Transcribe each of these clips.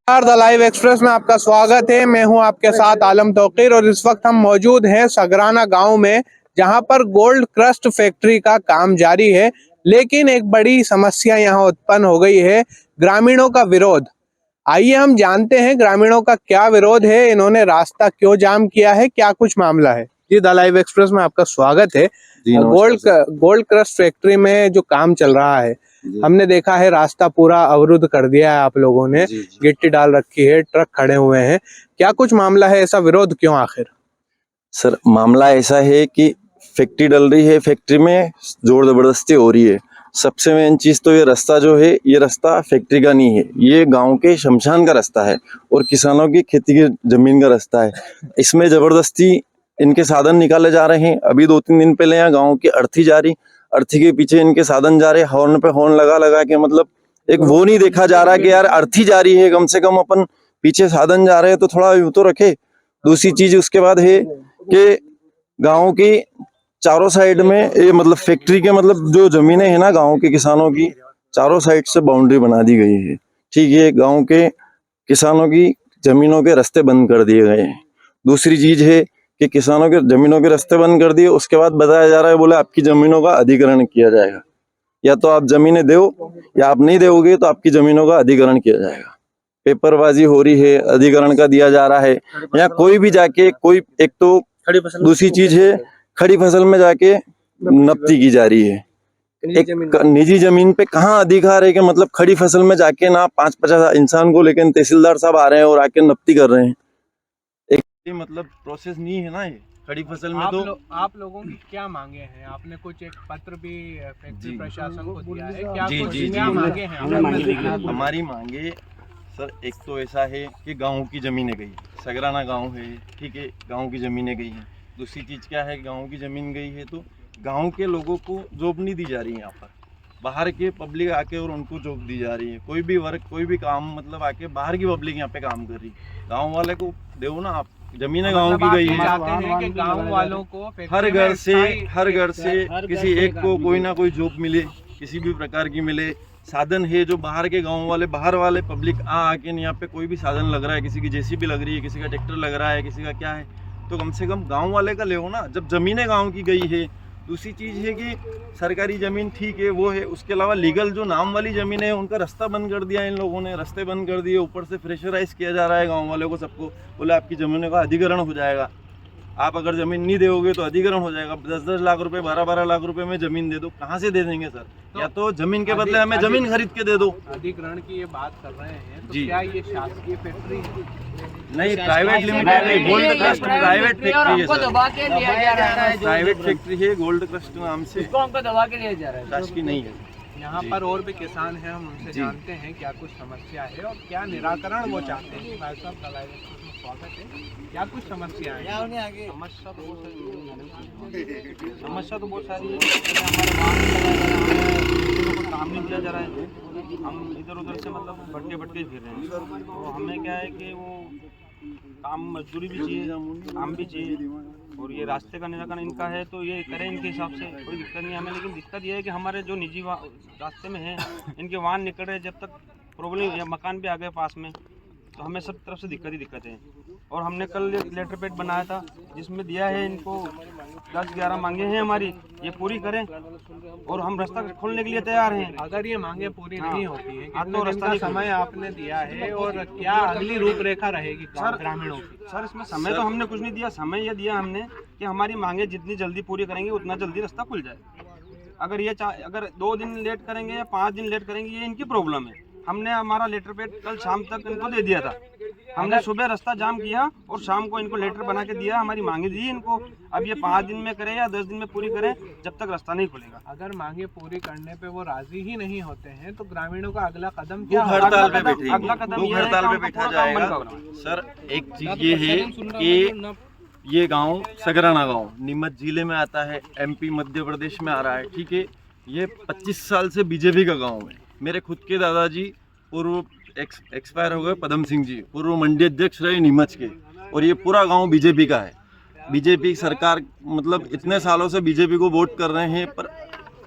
The live express में आपका स्वागत है। मैं हूं आपके साथ आलम तौकीर और इस वक्त हम मौजूद हैं सगराना गांव में, जहां पर गोल्ड क्रस्ट फैक्ट्री का काम जारी है। लेकिन एक बड़ी समस्या यहां उत्पन्न हो गई है, ग्रामीणों का विरोध। आइए हम जानते हैं ग्रामीणों का क्या विरोध है, इन्होंने रास्ता क्यों जाम किया है, क्या कुछ मामला है। जी, द लाइव एक्सप्रेस में आपका स्वागत है। गोल्ड क्रस्ट फैक्ट्री में जो काम चल रहा है, हमने देखा है रास्ता पूरा अवरुद्ध कर दिया है आप लोगों ने, गिट्टी डाल रखी है, ट्रक खड़े हुए हैं। क्या कुछ मामला है, ऐसा विरोध क्यों आखिर? सर, मामला ऐसा है कि फैक्ट्री डल रही है, फैक्ट्री में जोर जबरदस्ती हो रही है। सबसे मेन चीज तो ये रास्ता जो है, ये रास्ता फैक्ट्री का नहीं है, ये गांव के शमशान का रास्ता है और किसानों की खेती की जमीन का रास्ता है। इसमें जबरदस्ती इनके साधन निकाले जा रहे हैं। अभी 2-3 दिन पहले यहाँ गाँव की अर्थी जा रही, अर्थी के पीछे इनके साधन जा रहे, हॉर्न पे हॉर्न लगा लगा के, मतलब एक वो नहीं देखा जा रहा कि यार अर्थी जा रही है, कम से कम अपन पीछे साधन जा रहे हैं तो थोड़ा यूं तो रखे। दूसरी चीज उसके बाद है कि गांव की चारों साइड में ये मतलब फैक्ट्री के मतलब जो जमीनें है ना गांव के किसानों की, चारों साइड से बाउंड्री बना दी गई है। ठीक है, गांव के किसानों की जमीनों के रास्ते बंद कर दिए गए हैं। दूसरी चीज है कि किसानों के जमीनों के रास्ते बंद कर दिए, उसके बाद बताया जा रहा है, बोले आपकी जमीनों का अधिग्रहण किया जाएगा, या तो आप जमीनें दो या आप नहीं दोगे तो आपकी जमीनों का अधिग्रहण किया जाएगा। पेपरबाजी हो रही है, अधिग्रहण का दिया जा रहा है, या कोई भी जाके कोई एक तो दूसरी चीज है खड़ी फसल में जाके नपती की जा रही है। एक निजी जमीन पे कहाँ अधिकार है कि मतलब खड़ी फसल में जाके ना 5-50 इंसान को, लेकिन तहसीलदार साहब आ रहे हैं और आके नपती कर रहे हैं। एक मतलब प्रोसेस नहीं है ना ये खड़ी फसल में। तो आप लोगों की क्या मांगे हैं? आपने कुछ एक पत्र भी फैक्ट्री प्रशासन को दिया है, क्या क्या मांगे हैं? हमारी मांगे सर, एक तो ऐसा है कि गाँव की जमीनें गई, सगराना गाँव है, ठीक है, गाँव की जमीनें गई हैं। दूसरी चीज़ क्या है, गांव की ज़मीन गई है तो गांव के लोगों को जॉब नहीं दी जा रही है। यहाँ पर बाहर के पब्लिक आके और उनको जॉब दी जा रही है। कोई भी वर्क, कोई भी काम, मतलब आके बाहर की पब्लिक यहाँ पे काम कर रही है। गांव वाले को दो ना आप, जमीनें गांव की गई है। गांव वालों को हर घर से किसी एक को कोई ना कोई जॉब मिले, किसी भी प्रकार की मिले। साधन है जो बाहर के गाँव वाले, बाहर वाले पब्लिक आके यहाँ पे कोई भी साधन लग रहा है, किसी की जेसीबी लग रही है, किसी का ट्रैक्टर लग रहा है, किसी का क्या है, तो कम से कम गांव वाले का ले हो ना, जब जमीनें गांव की गई है। दूसरी चीज़ है कि सरकारी ज़मीन ठीक है वो है, उसके अलावा लीगल जो नाम वाली ज़मीन है उनका रास्ता बंद कर दिया इन लोगों ने, रास्ते बंद कर दिए। ऊपर से प्रेशराइज किया जा रहा है गांव वालों को, सबको बोले आपकी ज़मीनों का अधिग्रहण हो जाएगा, आप अगर ज़मीन नहीं दोगे तो अधिग्रहण हो जाएगा। 10-10 लाख रुपए, 12-12 लाख रुपए में ज़मीन दे दो, कहाँ से दे देंगे सर? तो या तो ज़मीन के बदले हमें ज़मीन खरीद के दे दो। अधिग्रहण की ये बात कर रहे हैं तो क्या ये शासकीय फैक्ट्री है? नहीं, प्राइवेट लिमिटेड है। गोल्ड क्रस्ट प्राइवेट फैक्ट्री है सर, प्राइवेट फैक्ट्री है गोल्ड क्रस्ट नाम से, दबा के लिया जा रहा है, शासकीय नहीं है। यहाँ पर और भी किसान हैं, हम उनसे जानते हैं क्या कुछ समस्या है और क्या निराकरण वो चाहते हैं। भाई साहब का लाइव एक्सप्रेस में स्वागत है। क्या कुछ समस्या है? समस्या तो बहुत सारी है। हमारे वाहन को काम नहीं किया जा रहा है, हम इधर उधर से मतलब भटके फिर रहे हैं। तो हमें क्या है कि वो काम, मजदूरी भी चाहिए, काम भी चाहिए, और ये रास्ते का निराकरण इनका है तो ये करें इनके हिसाब से, कोई दिक्कत नहीं हमें। लेकिन दिक्कत ये है कि हमारे जो निजी रास्ते में है, इनके वाहन निकल रहे, जब तक प्रॉब्लम, या मकान भी आ गए पास में, तो हमें सब तरफ से दिक्कत है। और हमने कल लेटर पैड बनाया था जिसमें दिया है इनको 10-11 मांगे हैं हमारी, ये पूरी करें और हम रास्ता खोलने के लिए तैयार हैं। अगर ये मांगे पूरी नहीं होती है, तो रास्ता समय आपने दिया है और क्या अगली रूपरेखा रहेगी ग्रामीणों की? सर, इसमें समय तो हमने कुछ नहीं दिया, समय ये दिया हमने कि हमारी मांगे जितनी जल्दी पूरी करेंगे उतना जल्दी रास्ता खुल जाए। अगर 2 दिन लेट करेंगे या 5 दिन लेट करेंगे, ये इनकी प्रॉब्लम है। हमने हमारा लेटर पैड कल शाम तक इनको दे दिया था, हमने सुबह रास्ता जाम किया और शाम को इनको लेटर बना के दिया, हमारी मांगे दी इनको। अब ये 5 दिन में करें या 10 दिन में पूरी करें, जब तक रास्ता नहीं खुलेगा। अगर मांगे पूरी करने पे वो राजी ही नहीं होते हैं तो ग्रामीणों का अगला कदम क्या? हड़ताल पे बैठेंगे, अगला कदम ये है हड़ताल पे बैठा जाएगा। सर, एक चीज ये है कि ये गांव सगराना गांव नीमच जिले में आता है, एमपी मध्य प्रदेश में आ रहा है, ठीक है। ये 25 साल से बीजेपी का गाँव है। मेरे खुद के दादाजी पूर्व एक्सपायर हो गए, पदम सिंह जी पूर्व मंडी अध्यक्ष रहे नीमच के, और ये पूरा गांव बीजेपी का है। बीजेपी सरकार, मतलब इतने सालों से बीजेपी को वोट कर रहे हैं, पर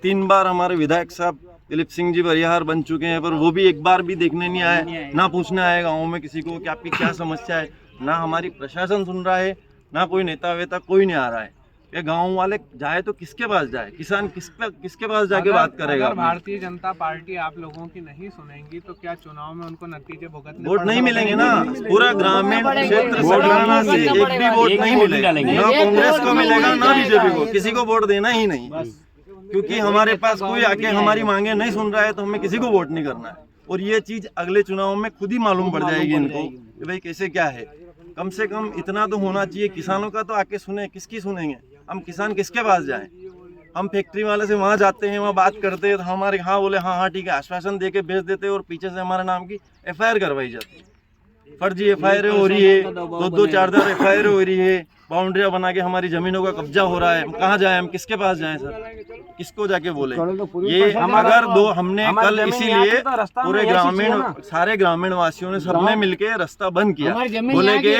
3 बार हमारे विधायक साहब दिलीप सिंह जी बरियार बन चुके हैं, पर वो भी एक बार भी देखने नहीं आए, ना पूछने आए गाँव में किसी को कि आपकी क्या समस्या है। ना हमारी प्रशासन सुन रहा है, ना कोई नेता वेता कोई नहीं आ रहा है। ये गांव वाले जाए तो किसके पास जाए, किसान किसके पास जाके बात करेगा। अगर भारतीय जनता पार्टी आप लोगों की नहीं सुनेंगी तो क्या चुनाव में उनको नतीजे भुगतने वोट नहीं मिलेंगे ना। पूरा ग्रामीण क्षेत्र सगराना से एक भी वोट नहीं मिलेगा, ना कांग्रेस को मिलेगा ना बीजेपी को, किसी को वोट देना ही नहीं, क्योंकि हमारे पास कोई आके हमारी मांगे नहीं सुन रहा है तो हमें किसी को वोट नहीं करना है। और ये चीज अगले चुनाव में खुद ही मालूम पड़ जाएगी इनको कि भाई कैसे क्या है। कम से कम इतना तो होना चाहिए, किसानों का तो आके सुने, किसकी सुनेंगे हम, किसान किसके पास जाएं। हम फैक्ट्री वाले से वहाँ जाते हैं, वहाँ बात करते हैं तो हमारे हाँ बोले हाँ हाँ ठीक है, आश्वासन दे के भेज देते हैं और पीछे से हमारे नाम की FIR करवाई जाती है। फर्जी FIR हो रही है, 2-2 4-4 FIR हो रही है, बाउंड्रियां बना के हमारी जमीनों का कब्जा हो रहा है। हम कहाँ जाए, हम किसके पास जाएं सर, किसको जाके बोले। ये अगर हमने कल इसीलिए पूरे ग्रामीण सारे ग्रामीण वासियों ने सबने मिलके रास्ता बंद किया, बोले कि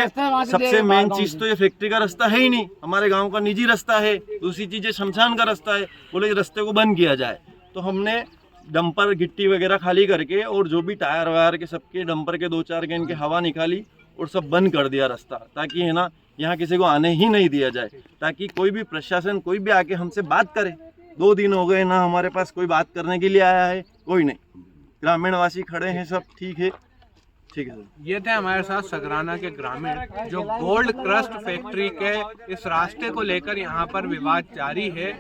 सबसे मेन चीज तो ये फैक्ट्री का रास्ता है ही नहीं, हमारे गाँव का निजी रास्ता है, दूसरी चीजें शमशान का रास्ता है, बोले रास्ते को बंद किया जाए। तो हमने डंपर गिट्टी वगैरह खाली करके और जो भी टायर वायर के सबके डंपर के 2-4 गेंद के हवा निकाली और सब बंद कर दिया रास्ता, ताकि है ना यहाँ किसी को आने ही नहीं दिया जाए, ताकि कोई भी प्रशासन कोई भी आके हमसे बात करे। 2 दिन हो गए ना हमारे पास कोई बात करने के लिए आया है, कोई नहीं। ग्रामीणवासी खड़े हैं सब, ठीक है ठीक है। ये थे हमारे साथ सगराना के ग्रामीण जो गोल्ड क्रस्ट फैक्ट्री के इस रास्ते को लेकर यहाँ पर विवाद जारी है।